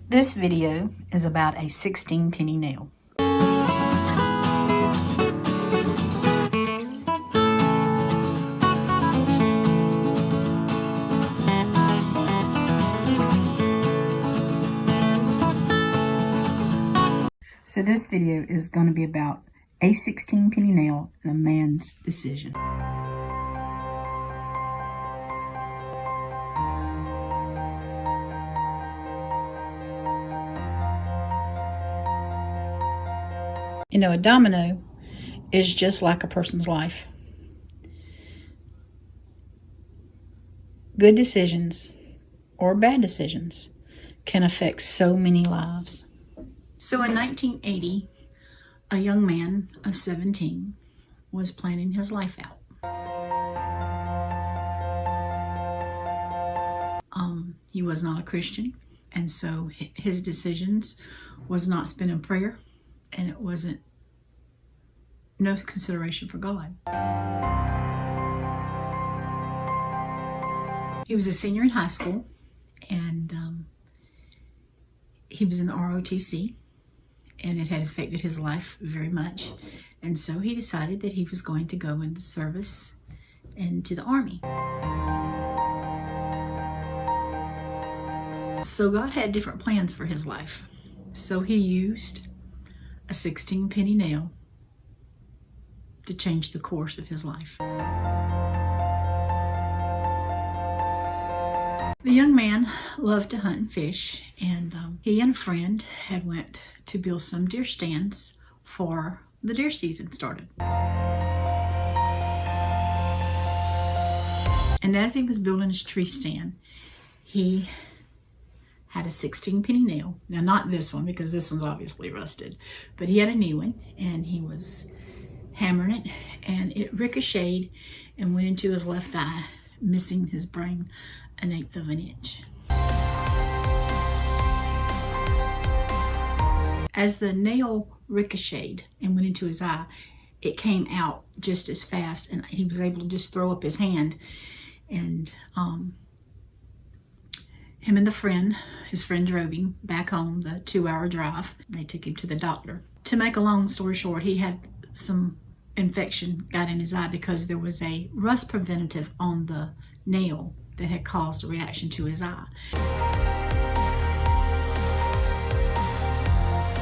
This video is about a 16-penny nail. So this video is going to be about a 16-penny nail and a man's decision. You know, a domino is just like a person's life. Good decisions or bad decisions can affect so many lives. So in 1980, a young man of 17 was planning his life out. He was not a Christian, and so his decisions was not spent in prayer, and it wasn't no consideration for God. He was a senior in high school, and he was in the ROTC, and it had affected his life very much. And so he decided that he was going to go into service into the Army. So God had different plans for his life. So he used a 16-penny nail to change the course of his life. The young man loved to hunt and fish, and he and a friend had went to build some deer stands for the deer season started. And as he was building his tree stand, he had a 16-penny nail. Now, not this one, because this one's obviously rusted, but he had a new one, and he was hammering it, and it ricocheted and went into his left eye, missing his brain 1/8 of an inch. As the nail ricocheted and went into his eye, it came out just as fast, and he was able to just throw up his hand. And him and his friend drove him back home, the 2-hour drive. They took him to the doctor. To make a long story short, he had some infection got in his eye because there was a rust preventative on the nail that had caused a reaction to his eye.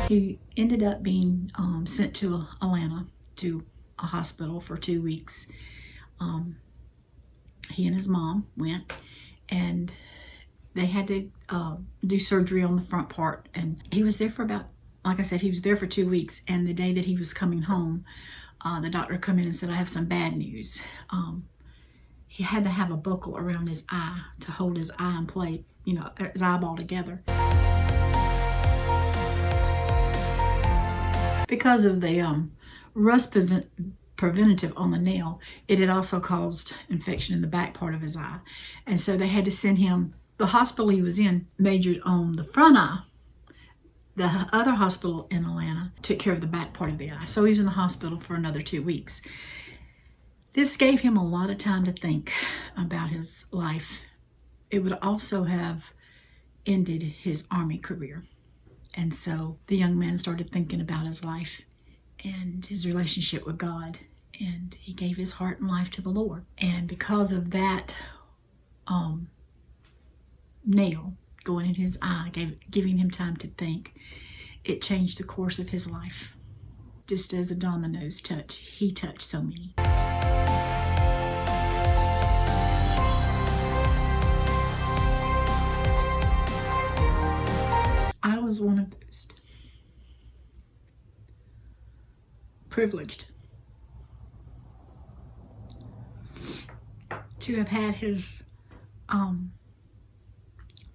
He ended up being sent to Atlanta to a hospital for 2 weeks. He and his mom went, and they had to do surgery on the front part. And he was there for about, like I said, he was there for 2 weeks. And the day that he was coming home, the doctor come in and said, "I have some bad news." He had to have a buckle around his eye to hold his eye in place, you know, his eyeball together. Because of the rust preventative on the nail, it had also caused infection in the back part of his eye. And so they had to send him, the hospital he was in majored on the front eye. The other hospital in Atlanta took care of the back part of the eye. So he was in the hospital for another 2 weeks. This gave him a lot of time to think about his life. It would also have ended his Army career. And so the young man started thinking about his life and his relationship with God. And he gave his heart and life to the Lord. And because of that nail going in his eye, giving him time to think, it changed the course of his life. Just as a domino's touch, he touched so many. I was one of those privileged to have had his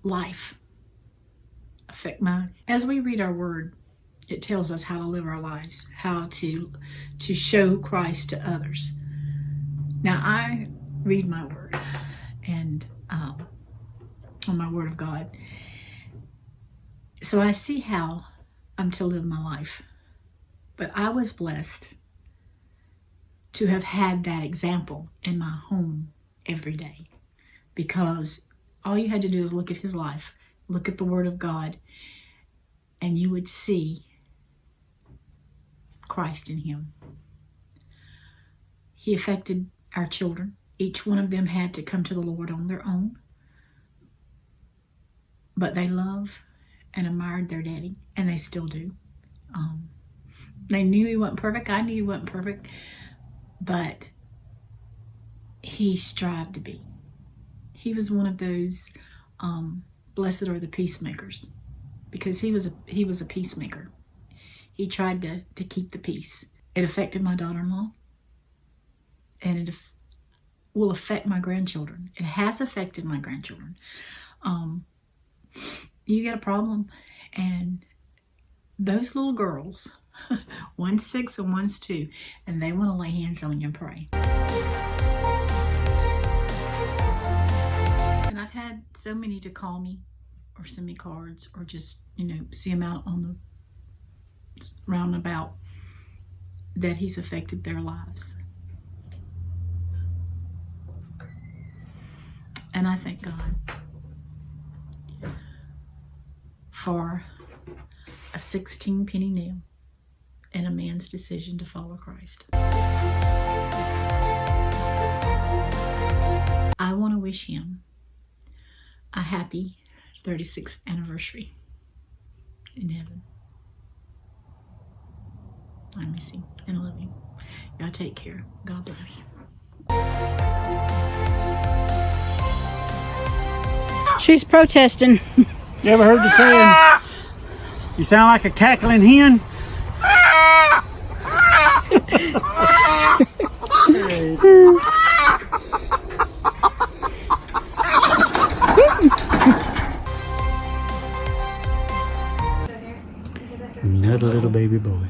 life affect mine. As we read our word, it tells us how to live our lives, how to show Christ to others. Now, I read my word, and on my word of God, so I see how I'm to live my life. But I was blessed to have had that example in my home every day, because all you had to do is look at his life, look at the Word of God, and you would see Christ in him. He affected our children. Each one of them had to come to the Lord on their own. But they love and admired their daddy, and they still do. They knew he wasn't perfect. I knew he wasn't perfect. But he strived to be. He was one of those blessed are the peacemakers, because he was a peacemaker. He tried to keep the peace. It affected my daughter-in-law, and it will affect my grandchildren. It has affected my grandchildren. You get a problem, and those little girls, one's 6 and one's 2, and they want to lay hands on you and pray. And I've had so many to call me or send me cards, or just, see them out on the roundabout, that he's affected their lives. And I thank God for a 16-penny nail and a man's decision to follow Christ. I want to wish him a happy 36th anniversary in heaven. I miss him and love him. Y'all take care. God bless. She's protesting. You ever heard the saying, you sound like a cackling hen? Another little baby boy.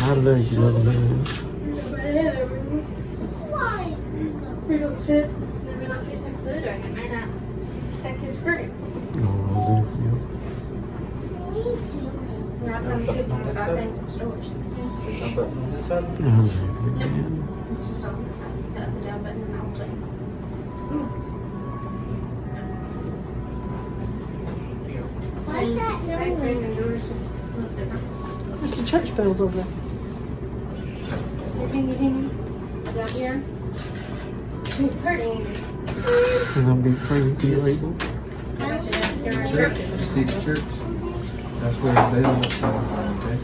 I love you, little baby. Why? We don't sit, and we're not getting their food, or it may not affect his fruit. Oh, little you. We're not going to sit down about things in stores. It's just something that's like the down button and I'll play. Why's that Same thing, and yours just a little different. There's the church bells over there. Is that here? It's pretty. And I'll be praying for you, Abel. I bet you that during church. See the church? That's where the bell is from, okay?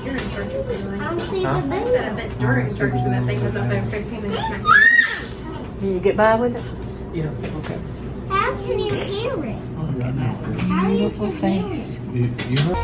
During churches anyway. I don't see I the said bell. I bet during church when that thing was up there 15 minutes. Can you get by with it? Yeah, okay. How can you hear it? Oh, right now. How do you hear it? You heard?